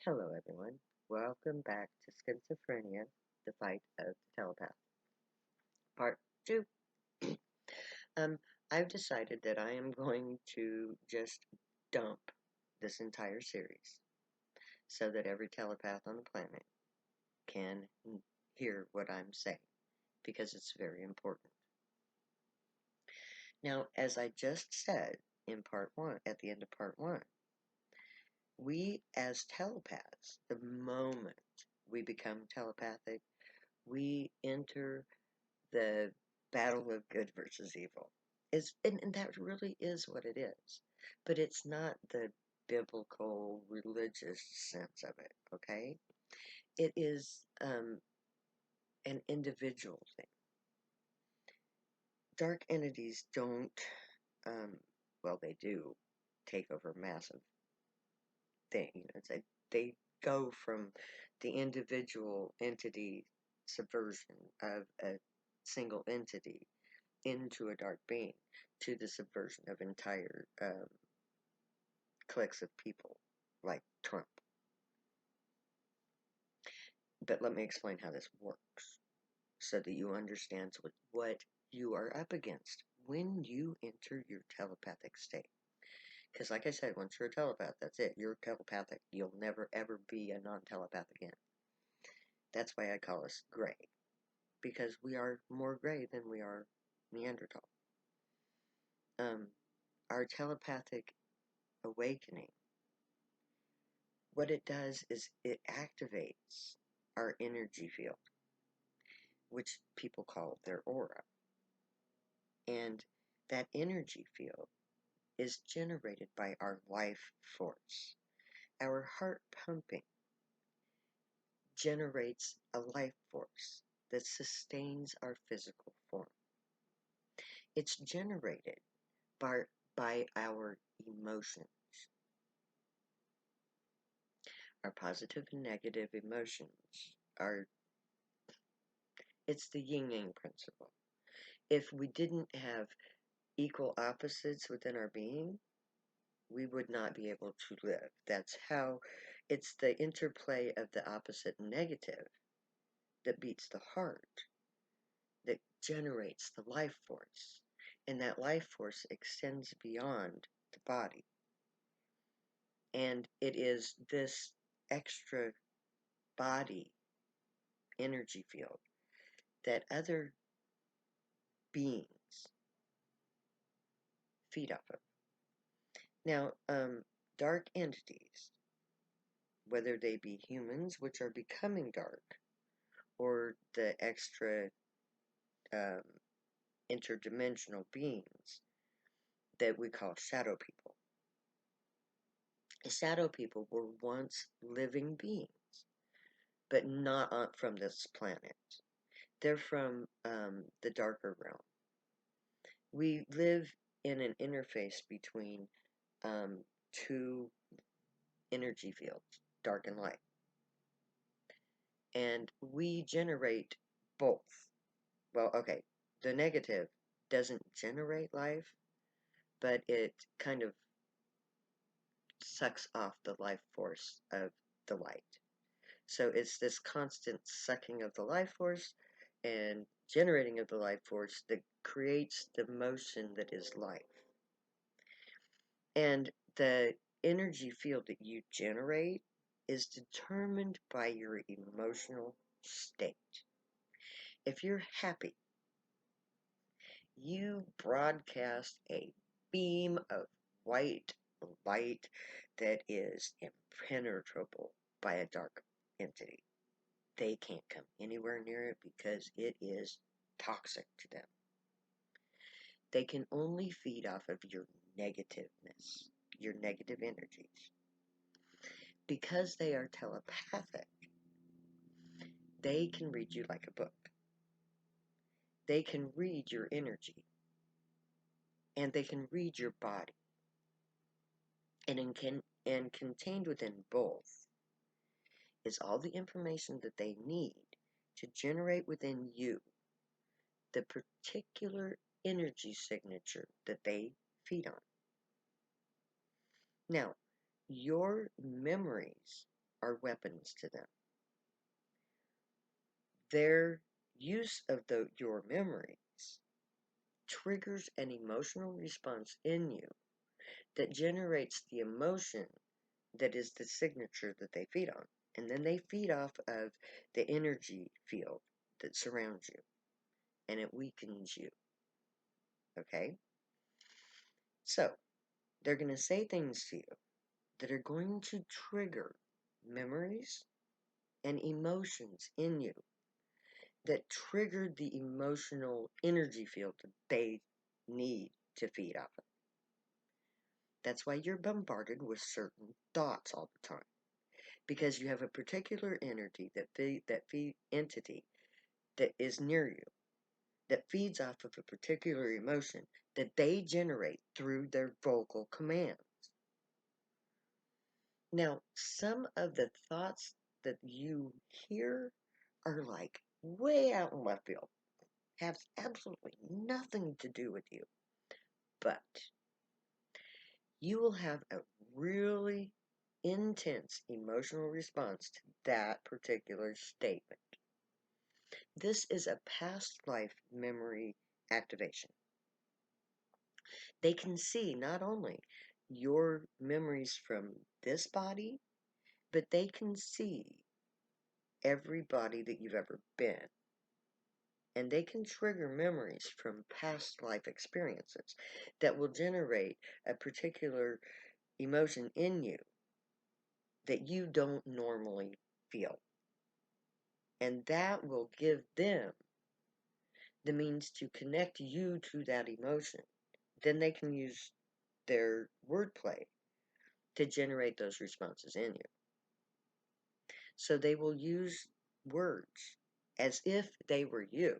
Hello, everyone. Welcome back to Schizophrenia the Fight of the Telepath. Part 2. um, I've decided that I am going to just dump this entire series so that every telepath on the planet can hear what I'm saying because it's very important. Now, as I just said in part 1, at the end of part 1, we as telepaths, the moment we become telepathic, we enter the battle of good versus evil. And that really is what it is. But it's not the biblical religious sense of it, okay? It is an individual thing. Dark entities don't, um, well, they do take over massive thing. They go from the individual entity subversion of a single entity into a dark being to the subversion of entire cliques of people like Trump. But let me explain how this works so that you understand what you are up against when you enter your telepathic state. Because like I said, once you're a telepath, that's it. You're telepathic. You'll never ever be a non-telepath again. That's why I call us gray. Because we are more gray than we are Neanderthal. Our telepathic awakening, what it does is it activates our energy field, which people call their aura. And that energy field is generated by our life force. Our heart pumping generates a life force that sustains our physical form. It's generated by our emotions. Our positive and negative emotions are, it's the yin yang principle. If we didn't have equal opposites within our being, we would not be able to live. That's how it's the interplay of the opposite and negative that beats the heart, that generates the life force. And that life force extends beyond the body. And it is this extra body energy field that other beings feed off of. Now, dark entities, whether they be humans, which are becoming dark, or the extra um, interdimensional beings that we call shadow people. Shadow people were once living beings, but not from this planet. They're from the darker realm. We live in an interface between two energy fields, dark and light. And we generate both. Well, okay, the negative doesn't generate life, but it kind of sucks off the life force of the light. So it's this constant sucking of the life force and generating of the life force that creates the motion that is life. And the energy field that you generate is determined by your emotional state. If you're happy, you broadcast a beam of white light that is impenetrable by a dark entity. They can't come anywhere near it because it is toxic to them. They can only feed off of your negativeness, your negative energies. Because they are telepathic, they can read you like a book. They can read your energy. And they can read your body. And contained within both is all the information that they need to generate within you the particular energy signature that they feed on. Now, your memories are weapons to them. Their use of your memories triggers an emotional response in you that generates the emotion that is the signature that they feed on. And then they feed off of the energy field that surrounds you, and it weakens you. Okay? So, they're going to say things to you that are going to trigger memories and emotions in you that trigger the emotional energy field that they need to feed off of. That's why you're bombarded with certain thoughts all the time, because you have a particular entity entity that is near you that feeds off of a particular emotion that they generate through their vocal commands. Now, some of the thoughts that you hear are like way out in left field, have absolutely nothing to do with you, but you will have a really intense emotional response to that particular statement. This is a past life memory activation. They can see not only your memories from this body, but they can see every body that you've ever been. And they can trigger memories from past life experiences that will generate a particular emotion in you that you don't normally feel. And that will give them the means to connect you to that emotion. Then they can use their wordplay to generate those responses in you. So they will use words as if they were you.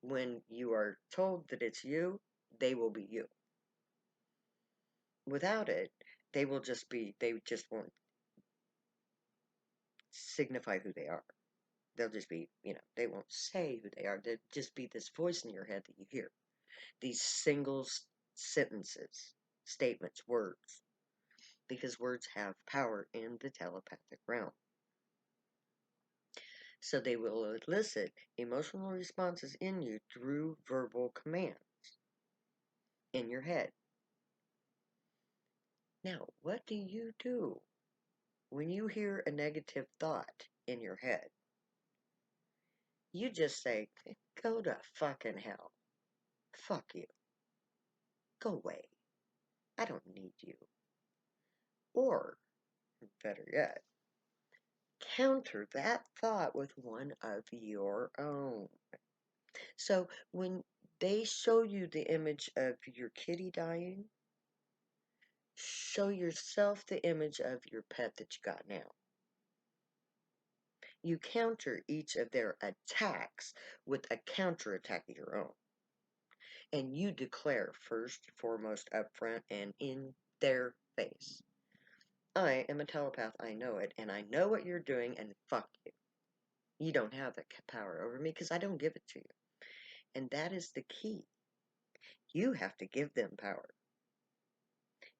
When you are told that it's you, they will be you. Without it, they just won't signify who they are. They'll just be, they won't say who they are. They'll just be this voice in your head that you hear. These single sentences, statements, words. Because words have power in the telepathic realm. So they will elicit emotional responses in you through verbal commands in your head. Now, what do you do when you hear a negative thought in your head? You just say, go to fucking hell. Fuck you. Go away. I don't need you. Or, better yet, counter that thought with one of your own. So when they show you the image of your kitty dying, show yourself the image of your pet that you got now. You counter each of their attacks with a counterattack of your own. And you declare first, foremost, up front, and in their face, I am a telepath, I know it, and I know what you're doing, and fuck you. You don't have that power over me because I don't give it to you. And that is the key. You have to give them power.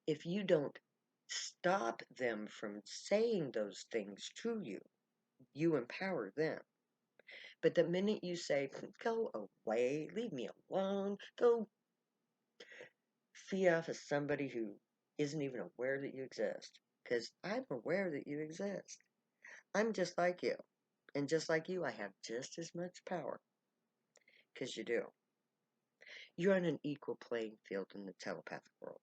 If you don't stop them from saying those things to you, you empower them. But the minute you say, go away, leave me alone, go feed off of somebody who isn't even aware that you exist, because I'm aware that you exist. I'm just like you. And just like you, I have just as much power. Because you do. You're on an equal playing field in the telepathic world.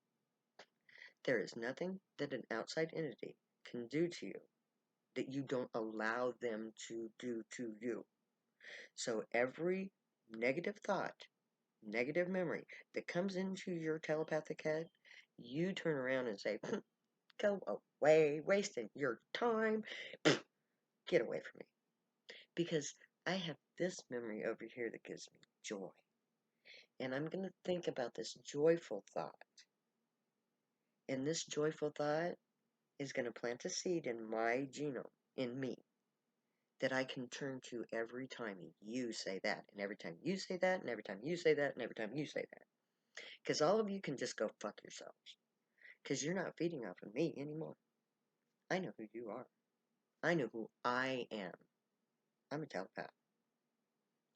There is nothing that an outside entity can do to you that you don't allow them to do to you. So every negative thought, negative memory that comes into your telepathic head, you turn around and say, go away, wasting your time, get away from me. Because I have this memory over here that gives me joy. And I'm going to think about this joyful thought. And this joyful thought is going to plant a seed in my genome, in me, that I can turn to every time you say that, and every time you say that, and every time you say that, and every time you say that. Because all of you can just go fuck yourselves. Because you're not feeding off of me anymore. I know who you are. I know who I am. I'm a telepath.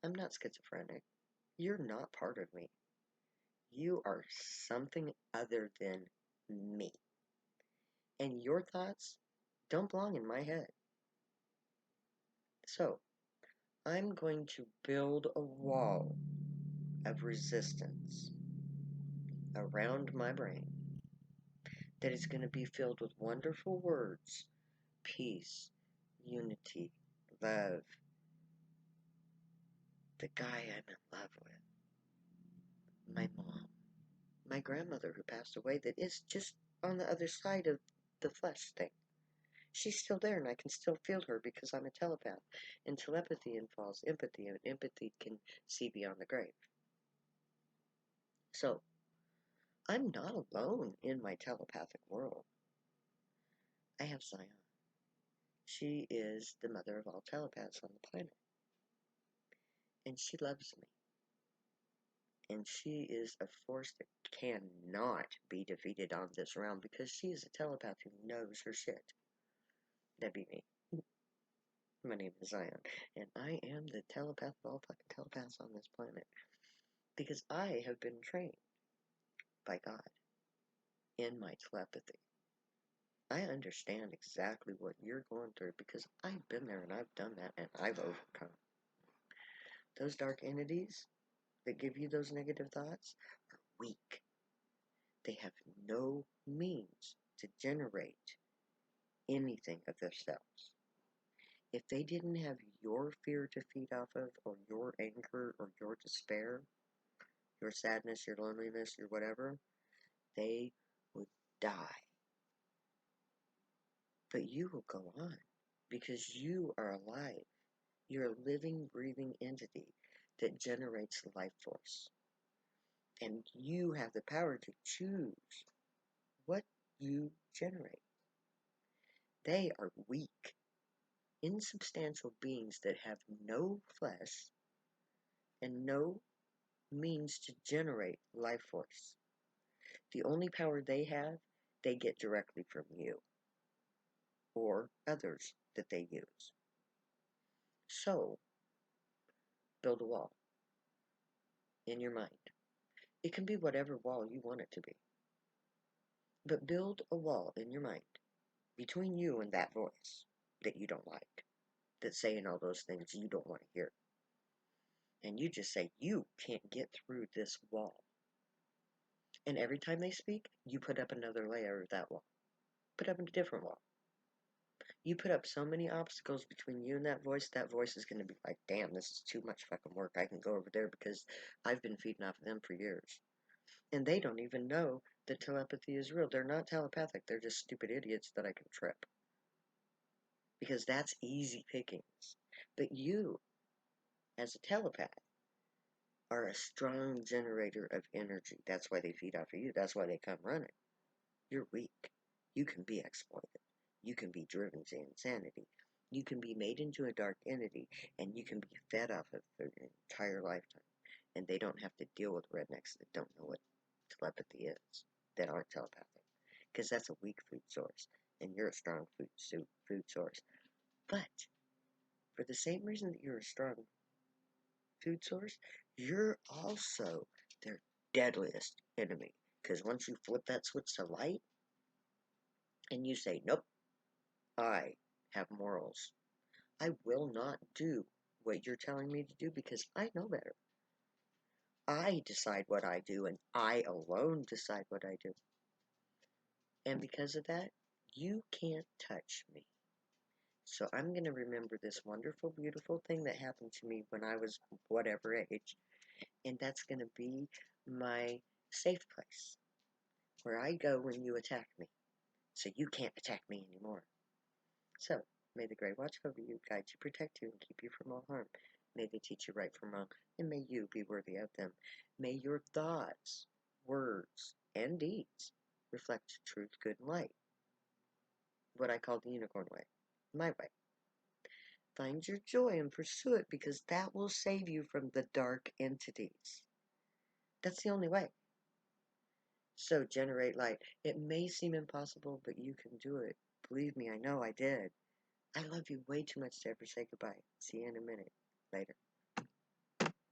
I'm not schizophrenic. You're not part of me. You are something other than me. And your thoughts don't belong in my head. So, I'm going to build a wall of resistance around my brain that is going to be filled with wonderful words: peace, unity, love, the guy I'm in love with, my mom, my grandmother who passed away, that is just on the other side of the flesh thing. She's still there, and I can still feel her because I'm a telepath. And telepathy involves empathy, and empathy can see beyond the grave. So, I'm not alone in my telepathic world. I have Zion. She is the mother of all telepaths on the planet. And she loves me. And she is a force that cannot be defeated on this realm because she is a telepath who knows her shit. That'd be me. My name is Zion, and I am the telepath of all fucking telepaths on this planet because I have been trained by God in my telepathy. I understand exactly what you're going through because I've been there and I've done that and I've overcome. Those dark entities that give you those negative thoughts are weak. They have no means to generate anything of themselves. If they didn't have your fear to feed off of, or your anger, or your despair, your sadness, your loneliness, your whatever, they would die. But you will go on because you are alive. You're a living, breathing entity that generates life force. And you have the power to choose what you generate. They are weak, insubstantial beings that have no flesh and no means to generate life force. The only power they have, they get directly from you or others that they use. So, build a wall in your mind. It can be whatever wall you want it to be. But build a wall in your mind between you and that voice that you don't like, that's saying all those things you don't want to hear. And you just say, you can't get through this wall. And every time they speak, you put up another layer of that wall. Put up a different wall. You put up so many obstacles between you and that voice is going to be like, damn, this is too much fucking work. I can go over there because I've been feeding off of them for years. And they don't even know that telepathy is real. They're not telepathic. They're just stupid idiots that I can trip. Because that's easy pickings. But you, as a telepath, are a strong generator of energy. That's why they feed off of you. That's why they come running. You're weak. You can be exploited. You can be driven to insanity. You can be made into a dark entity, and you can be fed off of their entire lifetime. And they don't have to deal with rednecks that don't know what telepathy is, that aren't telepathic. Because that's a weak food source, and you're a strong food source. But, for the same reason that you're a strong food source, you're also their deadliest enemy. Because once you flip that switch to light, and you say, nope, I have morals. I will not do what you're telling me to do because I know better. I decide what I do, and I alone decide what I do. And because of that, you can't touch me. So I'm going to remember this wonderful, beautiful thing that happened to me when I was whatever age. And that's going to be my safe place, where I go when you attack me. So you can't attack me anymore. So, may the Great watch over you, guide you, protect you, and keep you from all harm. May they teach you right from wrong, and may you be worthy of them. May your thoughts, words, and deeds reflect truth, good, and light. What I call the unicorn way. My way. Find your joy and pursue it because that will save you from the dark entities. That's the only way. So generate light. It may seem impossible, but you can do it. Believe me, I know I did. I love you way too much to ever say goodbye. See you in a minute. Later.